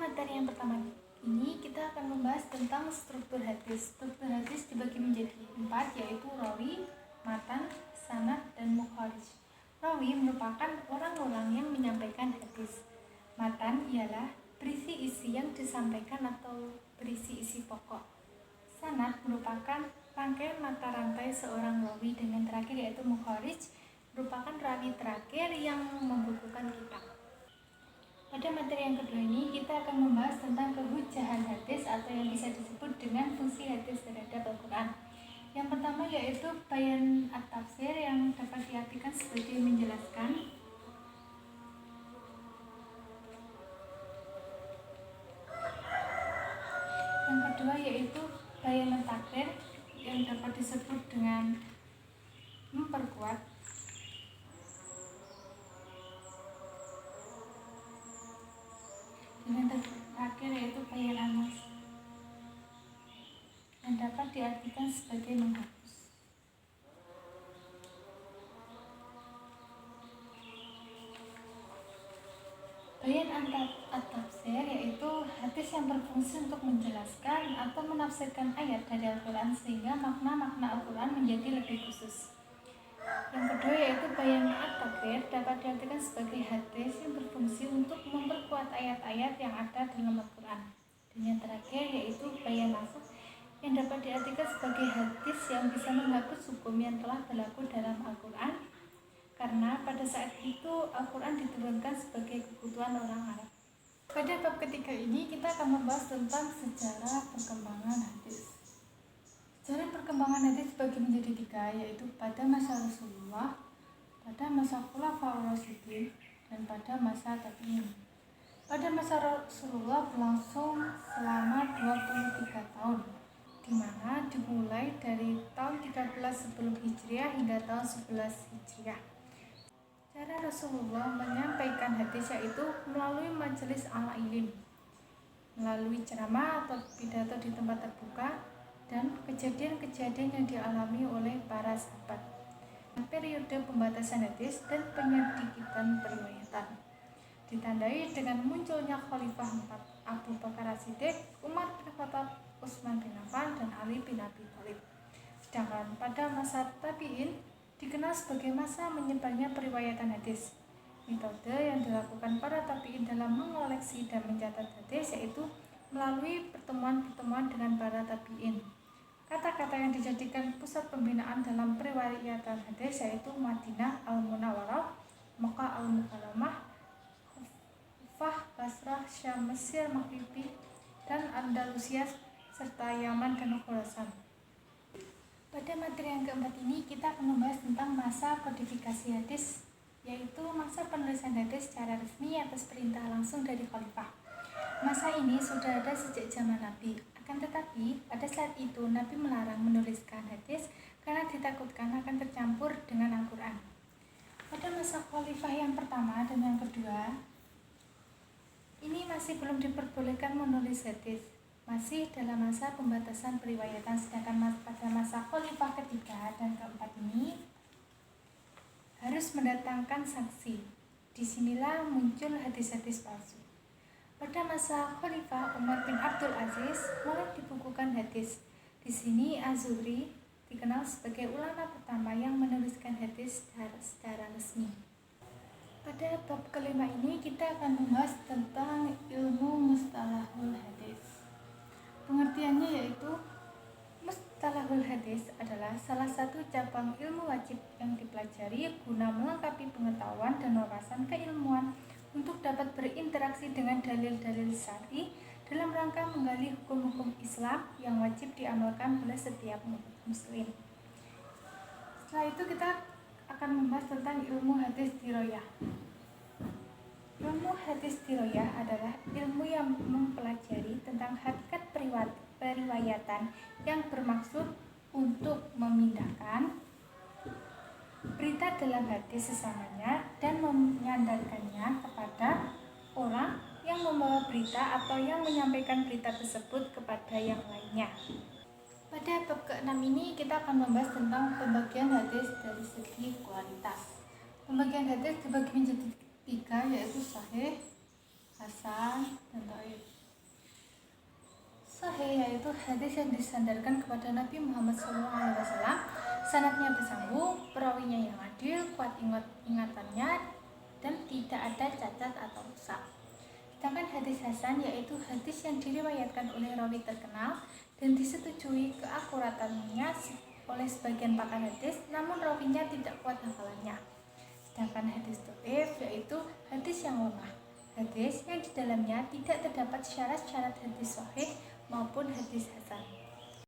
materi yang pertama ini kita akan membahas tentang struktur hadis. Struktur hadis dibagi menjadi 4, yaitu rawi, matan, sanad, dan mukharij. Rawi merupakan orang-orang yang menyampaikan hadis. Matan ialah berisi isi yang disampaikan atau berisi isi pokok. Sanad merupakan rangkaian mata rantai seorang rawi, dan yang terakhir yaitu mukharij merupakan rawi terakhir yang membukukan kitab. Pada materi yang kedua ini kita akan membahas tentang kehujahan hadis atau yang bisa disebut dengan fungsi hadis terhadap Al-Quran. Yang pertama yaitu bayan at-tafsir yang dapat diartikan sebagai menjelaskan. Yang kedua yaitu bayan at-takrir yang dapat disebut dengan memperkuat. Dan yang terakhir yaitu bayan an-nas yang dapat diartikan sebagai menghapus. Bayan at-tafsir yaitu hadis yang berfungsi untuk menjelaskan atau menafsirkan ayat dari Al-Quran sehingga makna-makna Al-Quran menjadi lebih khusus. Yang kedua yaitu bayan at-takrir dapat diartikan sebagai hadis yang berfungsi untuk memperkuat ayat-ayat yang ada dalam Al-Quran. Dan yang terakhir yaitu bayan nasakh yang dapat diartikan sebagai hadis yang bisa menghapus hukum yang telah berlaku dalam Al-Quran, karena pada saat itu Al-Quran diturunkan sebagai kebutuhan orang Arab. Pada bab ketiga ini kita akan membahas tentang sejarah perkembangan hadis. Sejarah perkembangan hadis dibagi menjadi 3, yaitu pada masa Rasulullah, pada masa Khulafaur Rasyidin, dan pada masa tabi'in. Pada masa Rasulullah berlangsung selama 23 tahun, di mana dimulai dari tahun 13 sebelum Hijriah hingga tahun 11 Hijriah. Cara Rasulullah menyampaikan hadis yaitu melalui majelis al-ilim, melalui ceramah atau pidato di tempat terbuka, dan kejadian-kejadian yang dialami oleh para sahabat. Periode pembatasan hadis dan penyedikitan periwayatan ditandai dengan munculnya Khalifah 4, Abu Bakar As-Siddiq, Umar bin Khattab, Utsman bin Affan, dan Ali bin Abi Thalib. Sedangkan pada masa tabi'in dikenal sebagai masa menyebarnya periwayatan hadis. Metode yang dilakukan para tabi'in dalam mengoleksi dan mencatat hadis yaitu melalui pertemuan-pertemuan dengan para tabi'in. Kata-kata yang dijadikan pusat pembinaan dalam periwayatan hadis yaitu Madinah Al-Munawwarah, Makkah Al-Mukarramah, Kufah, Basrah, Syam, Mesir, Maghribi, dan Andalusia, serta Yaman dan Khurasan. Pada materi yang keempat ini kita akan membahas tentang masa kodifikasi hadis, yaitu masa penulisan hadis secara resmi atas perintah langsung dari khalifah. Masa ini sudah ada sejak zaman Nabi. Akan tetapi, pada saat itu Nabi melarang menuliskan hadis karena ditakutkan akan tercampur dengan Al-Quran. Pada masa khalifah yang pertama dan yang kedua, ini masih belum diperbolehkan menulis hadis. Masih dalam masa pembatasan periwayatan, sedangkan pada masa khalifah ketiga dan keempat ini harus mendatangkan saksi. Disinilah muncul hadis-hadis palsu. Pada masa Khalifah Umar bin Abdul Aziz mulai dibukukan hadis. Di sini Az-Zuhri dikenal sebagai ulama pertama yang menuliskan hadis secara resmi. Pada bab kelima ini kita akan membahas tentang ilmu mustalahul hadis. Pengertiannya yaitu mustalahul hadis adalah salah satu cabang ilmu wajib yang dipelajari guna melengkapi pengetahuan dan wawasan keilmuan untuk dapat berinteraksi dengan dalil-dalil syar'i dalam rangka menggali hukum-hukum Islam yang wajib diamalkan oleh setiap muslim. Setelah itu kita akan membahas tentang ilmu hadis dirayah. Ilmu hadis dirayah adalah ilmu yang mempelajari tentang hakikat periwayatan yang bermaksud untuk memindahkan berita dalam hadis sesamanya dan menyandarkannya kepada orang yang membawa berita atau yang menyampaikan berita tersebut kepada yang lainnya. Pada bab ke-6 ini kita akan membahas tentang pembagian hadis dari segi kualitas. Pembagian hadis dibagi menjadi 3, yaitu sahih, hasan, dan dhaif. Sahih yaitu hadis yang disandarkan kepada Nabi Muhammad SAW, sanadnya bersambung, perawinya yang adil, kuat ingatannya, dan tidak ada cacat atau rusak. Sedangkan hadis hasan yaitu hadis yang diriwayatkan oleh rawi terkenal dan disetujui keakuratannya oleh sebagian pakar hadis, namun rawinya tidak kuat hafalannya. Sedangkan hadis dhaif yaitu hadis yang lemah, hadis yang di dalamnya tidak terdapat syarat-syarat hadis sahih maupun hadis hasan.